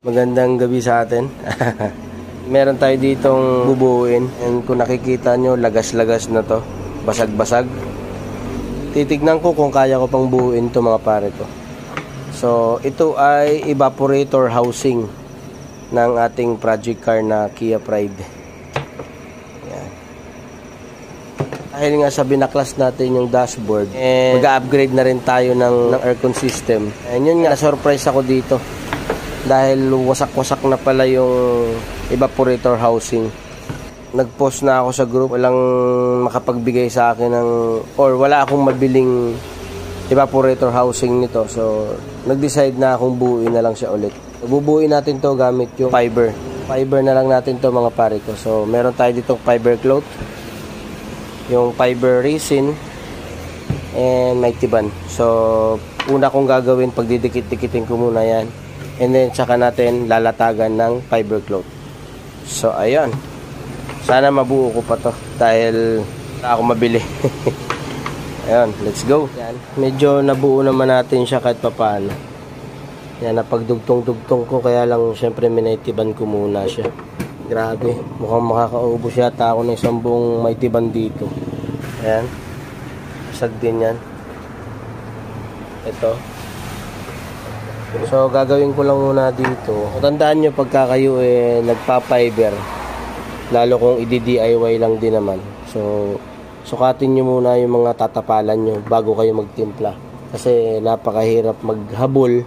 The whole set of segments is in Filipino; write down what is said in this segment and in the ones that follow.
Magandang gabi sa atin. Meron tayo ditong bubuuin. And kung nakikita nyo, lagas-lagas na to. Basag-basag. Titignan ko kung kaya ko pang buuin to mga pare ko. So, ito ay evaporator housing ng ating project car na Kia Pride. Yan. Dahil nga sa binaklas natin yung dashboard, mag-upgrade na rin tayo ng aircon system. And yun nga, na-surprise ako dito. Dahil wasak-wasak na pala yung evaporator housing. Nag-post na ako sa group, walang makapagbigay sa akin ng, or wala akong mabiling evaporator housing nito. So, nag-decide na akong buuin na lang siya ulit. Bubuuin natin to gamit yung fiber. Fiber na lang natin to mga pare ko. So, meron tayo ditong fiber cloth, yung fiber resin, and may tiban. So, una kong gagawin, pagdidikit-dikitin ko muna yan. And then, tsaka natin lalatagan ng fiber cloth. So, ayun. Sana mabuo ko pa to. Dahil wala ako mabili. Ayun, let's go. Yan. Medyo nabuo naman natin siya kahit papaano. Yan, napagdugtong-dugtong ko. Kaya lang, syempre, minaitiban ko muna siya. Grabe. Mukhang makakaubos yata ako ng isang buong may tiban dito. Ayan. Asag din yan. Ito. So, gagawin ko lang muna dito. Tandaan nyo, pagka kayo nagpa-fiber, lalo kung i-DIY lang din naman. So, sukatin nyo muna yung mga tatapalan nyo bago kayo magtimpla. Kasi napakahirap maghabol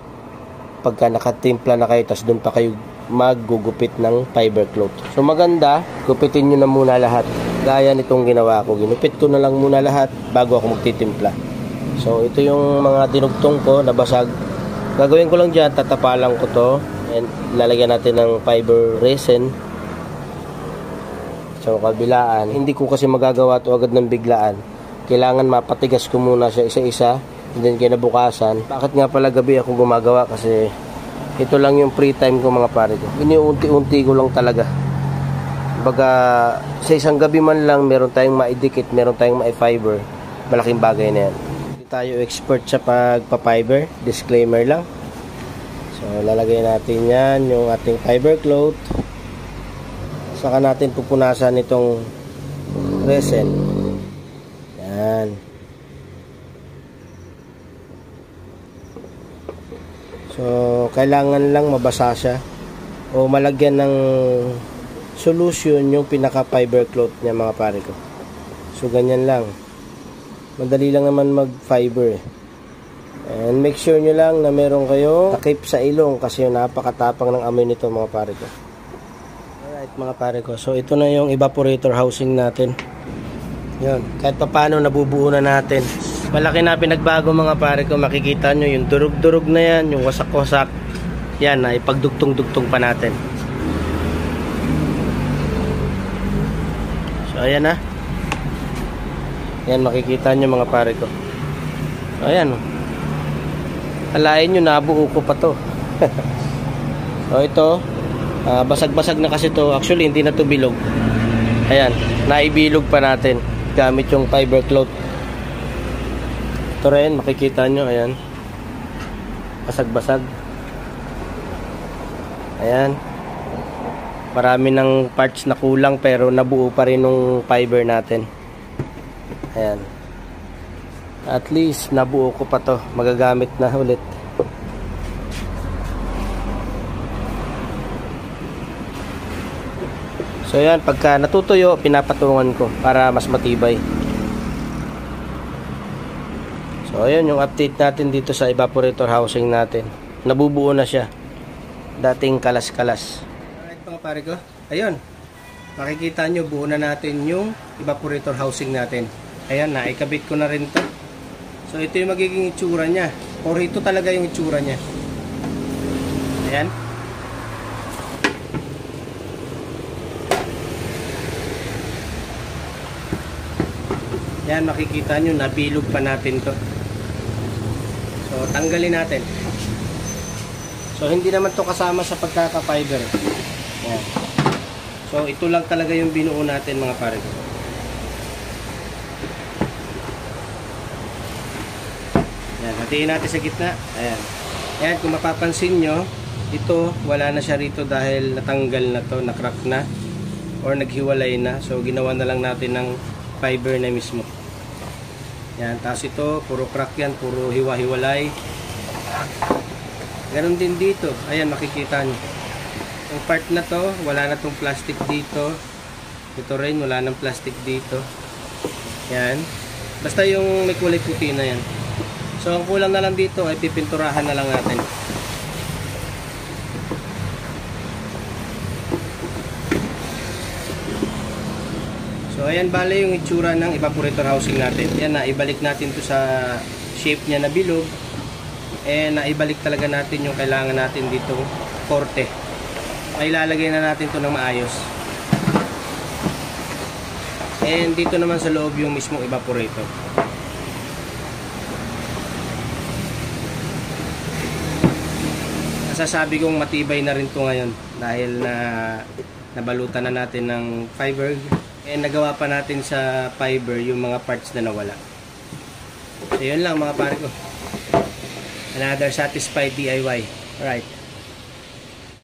pagka nakatimpla na kayo, tas doon pa kayo maggugupit ng fiber cloth. So, maganda, gupitin nyo na muna lahat. Gaya nitong ginawa ko. Ginupit ko na lang muna lahat bago ako magtitimpla. So, ito yung mga dinugtong ko na basag. Gagawin ko lang dyan, tatapalan ko to and lalagyan natin ng fiber resin sa kabilaan. Hindi ko kasi magagawa to agad ng biglaan. Kailangan mapatigas ko muna siya isa-isa and then kinabukasan. Bakit nga pala gabi ako gumagawa? Kasi ito lang yung free time ko mga pare ko. Iniunti-unti ko lang talaga. Baga sa isang gabi man lang meron tayong maidikit, meron tayong mai-fiber. Malaking bagay na yan. Tayo expert sa pagpa-fiber, disclaimer lang. So lalagay natin yan yung ating fiber cloth, saka natin pupunasan itong resin. Yan. So kailangan lang mabasa siya o malagyan ng solution yung pinaka fiber cloth niya mga pare ko. So ganyan lang. Madali lang naman mag-fiber. And make sure nyo lang na meron kayo takip sa ilong kasi napakatapang ng amoy nito mga pare ko. Alright mga pare ko. So ito na yung evaporator housing natin. Yun. Kahit pa paano nabubuo na natin. Malaki na pinagbago mga pare ko. Makikita nyo yung durug-durug na yan. Yung wasak-wasak. Yan na ipagdugtong-dugtong pa natin. So ayan na. Yan, makikita nyo mga pare ko. Ayan. Alain nyo, nabuo ko pa to. So ito, basag-basag na kasi to. Actually, hindi na to bilog. Ayan, naibilog pa natin gamit yung fiber cloth. Ito rin, makikita nyo. Ayan. Basag-basag. Ayan. Marami ng parts na kulang pero nabuo pa rin yung fiber natin. Ayan. At least nabuo ko pa to. Magagamit na ulit. So ayan, pagka natutuyo, pinapatungan ko para mas matibay. So ayan yung update natin dito sa evaporator housing natin. Nabubuo na siya. Dating kalas-kalas. Alright mga pare ko. Ayun. Makikita nyo, buo na natin yung evaporator housing natin. Ayan, naikabit ko na rin to. So ito yung magiging itsura nya, or ito talaga yung itsura nya. Ayan. Ayan, makikita nyo, nabilog pa natin to. So tanggalin natin. So hindi naman to kasama sa pagkaka-fiber. Ayan. So ito lang talaga yung binuo natin mga pare ko. Ayan, hatiin natin sa gitna. Ayan. Ayan, kung mapapansin nyo, Ito, wala na siya rito dahil natanggal na to, na-crack na or naghiwalay na. So ginawa na lang natin ng fiber na mismo. Yan, tapos ito, puro crack yan, puro hiwa-hiwalay. Ganon din dito. Ayan, makikita nyo. Yung part na to, wala na tong plastic dito. Ito rin, wala nang plastic dito. Yan. Basta yung may kulay puti na yan. So ang kulang na lang dito ay pipinturahan na lang natin. So ayan, bale yung itsura ng evaporator housing natin. Yan, naibalik natin to sa shape niya na bilog. Naibalik talaga natin yung kailangan natin dito, korte. Ay ilalagay na natin to ng maayos. And dito naman sa loob yung mismong evaporator. Masasabi kong matibay na rin to ngayon dahil nabalutan na natin ng fiber. Nagawa pa natin sa fiber yung mga parts na nawala. So yun lang mga pare ko. Another satisfied DIY. Alright.